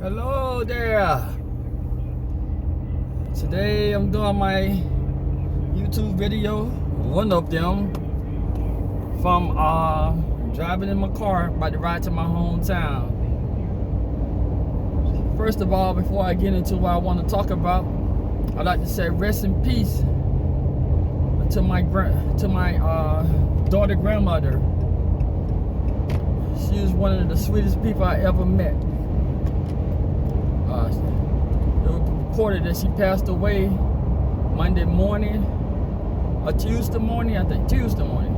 Hello there. Today I'm doing my YouTube video, one of them, from driving in my car, about to ride to my hometown. First of all, before I get into what I want to talk about, I'd like to say rest in peace to my daughter grandmother. She was one of the sweetest people I ever met. It was reported that she passed away Monday morning or Tuesday morning, I think Tuesday morning.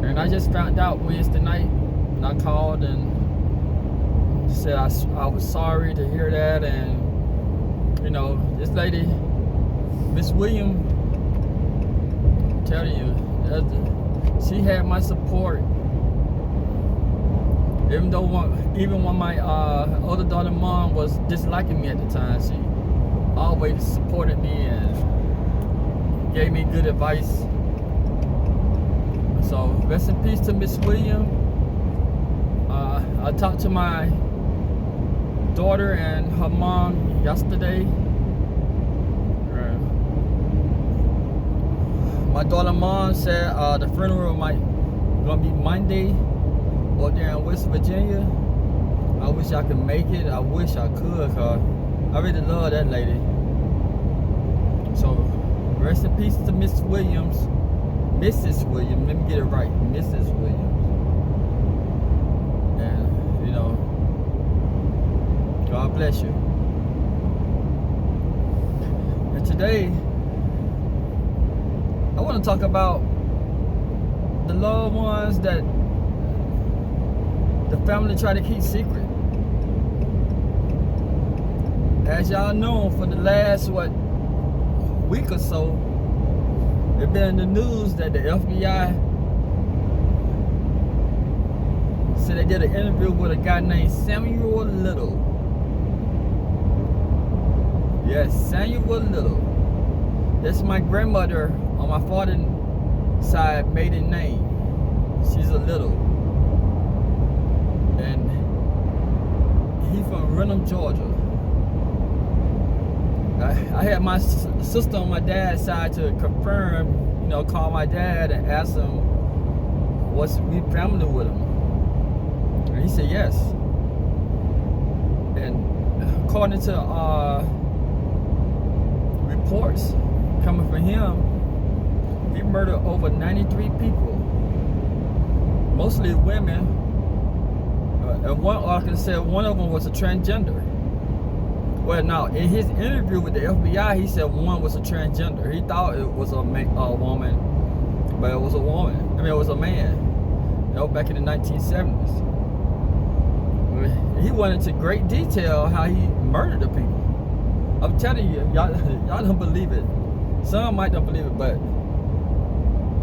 And I just found out Wednesday night, and I called and said I was sorry to hear that. And you know, this lady, Miss Williams, I'm telling you, she had my support. Even when my older daughter mom was disliking me at the time, she always supported me and gave me good advice. So rest in peace to Miss Williams. I talked to my daughter and her mom yesterday. My daughter's mom said the funeral gonna be Monday out there in West Virginia. I wish I could make it. I wish I could, cause I really love that lady. So rest in peace to Miss Williams, Mrs. Williams. Let me get it right, Mrs. Williams. And you know, God bless you. And today, I want to talk about the loved ones that the family try to keep secret. As y'all know, for the last week or so, it's been in the news that the FBI said they did an interview with a guy named Samuel Little. Yes, Samuel Little. That's my grandmother on my father's side maiden name. She's a Little. And he from Renham, Georgia. I had my sister on my dad's side to confirm, you know, call my dad and ask him what's we family with him. And he said yes. And according to reports coming from him, he murdered over 93 people, mostly women. And one article said one of them was a transgender. Well, now in his interview with the FBI, he said one was a transgender. He thought it was a woman, but it was a woman. I mean, it was a man. You know, back in the 1970s. He went into great detail how he murdered the people. I'm telling you, y'all don't believe it. Some might not believe it, but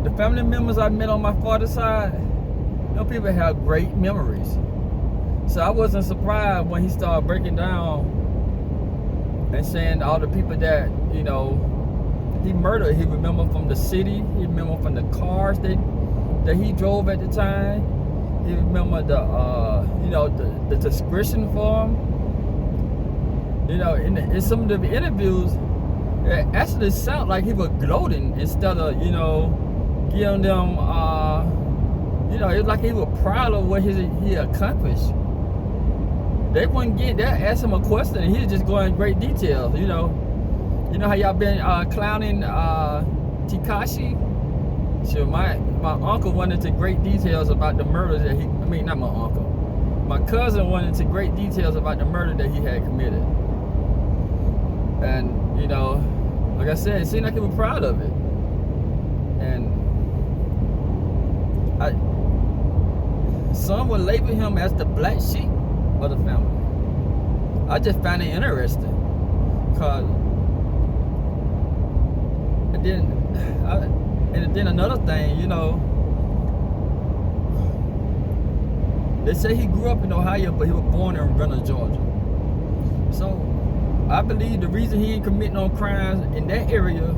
the family members I met on my father's side, you know, people have great memories. So I wasn't surprised when he started breaking down and saying all the people that, you know, he murdered. He remembered from the city. He remembered from the cars that he drove at the time. He remembered the description for him. You know, in some of the interviews, it actually sounded like he was gloating instead of, you know, giving them, you know, it was like he was proud of what he accomplished. They ask him a question and he was just going in great detail. You know how y'all been clowning Tekashi? So my uncle went into great details about the murder that not my uncle. My cousin went into great details about the murder that he had committed. And, you know, like I said, it seemed like he was proud of it. And some would label him as the black sheep of the family. I just find it interesting, cause and then another thing, you know, they say he grew up in Ohio, but he was born in Renham, Georgia. So I believe the reason he ain't committing no crimes in that area,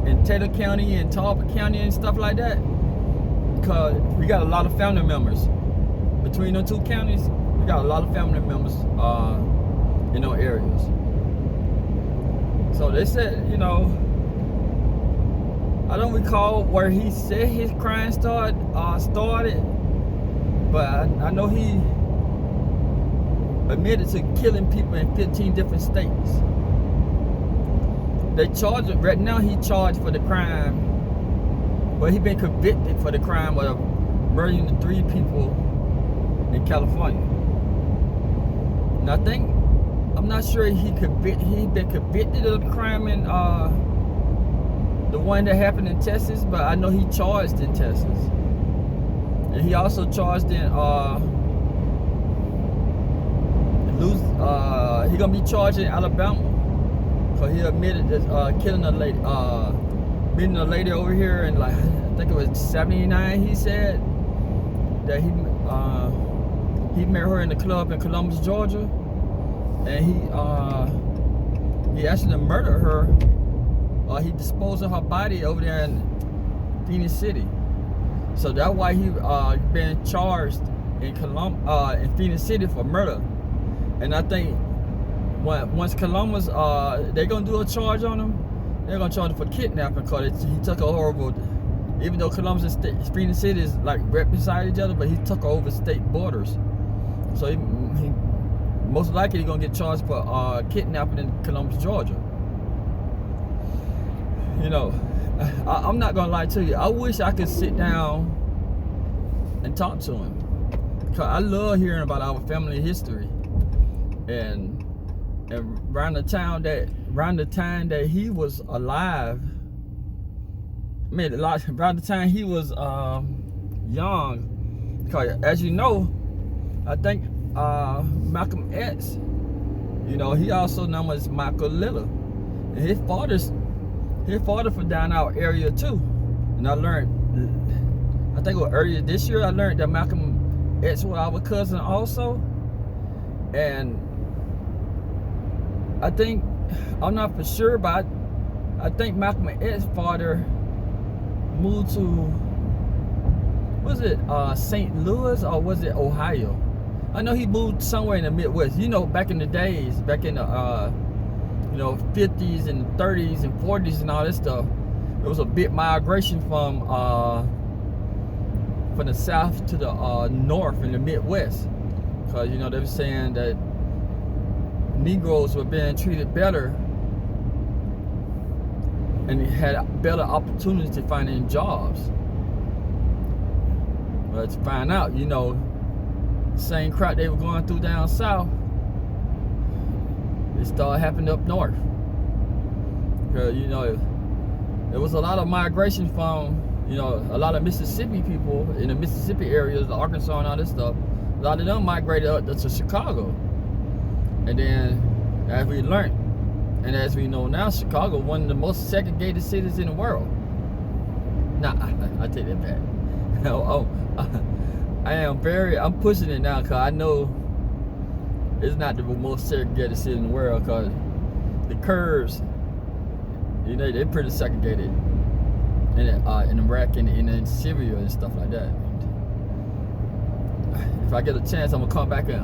in Taylor County and Talbot County and stuff like that, because we got a lot of family members between the two counties. We got a lot of family members in those areas. So they said, you know, I don't recall where he said his crime started, but I know he admitted to killing people in 15 different states. They charge him, right now he charged for the crime, well, he been convicted for the crime of murdering the 3 people in California. And I think, I'm not sure he been convicted of the crime in the one that happened in Texas, but I know he charged in Texas. And he also charged in he gonna be charged in Alabama. So he admitted that killing a lady, meeting a lady over here in, like, I think it was 79. He said that he met her in the club in Columbus, Georgia, and he actually murdered her. He disposed of her body over there in Phoenix City. So that's why he been charged in Phoenix City for murder. And I think once Columbus, they're gonna do a charge on him. They're gonna charge him for kidnapping because he took a horrible. Even though Columbus and Phoenix City is like right beside each other, but he took over state borders. So he most likely gonna get charged for kidnapping in Columbus, Georgia. You know, I'm not gonna lie to you. I wish I could sit down and talk to him, cause I love hearing about our family history. And around the time that he was alive, I mean, around the time he was young, cause as you know, I think Malcolm X, you know, he also known as Michael Liller, and his father from down our area too. And I learned, I think it was earlier this year, I learned that Malcolm X was our cousin also. And I think, I'm not for sure, but I think Malcolm X's father moved to, was it St. Louis or was it Ohio? I know he moved somewhere in the Midwest. You know, back in the days, back in the 50s and 30s and 40s and all this stuff, there was a big migration from the south to the north in the Midwest, because you know they were saying that Negroes were being treated better and had better opportunities to finding jobs. But to find out, you know, the same crap they were going through down south, it started happening up north. Because, you know, there was a lot of migration from, you know, a lot of Mississippi people in the Mississippi areas, Arkansas and all this stuff. A lot of them migrated up to Chicago. And then, as we learned, and as we know now, Chicago, one of the most segregated cities in the world. Nah, I take that back. I'm pushing it now because I know it's not the most segregated city in the world, because the Kurds, you know, they're pretty segregated in Iraq and in Syria and stuff like that. If I get a chance, I'm gonna come back and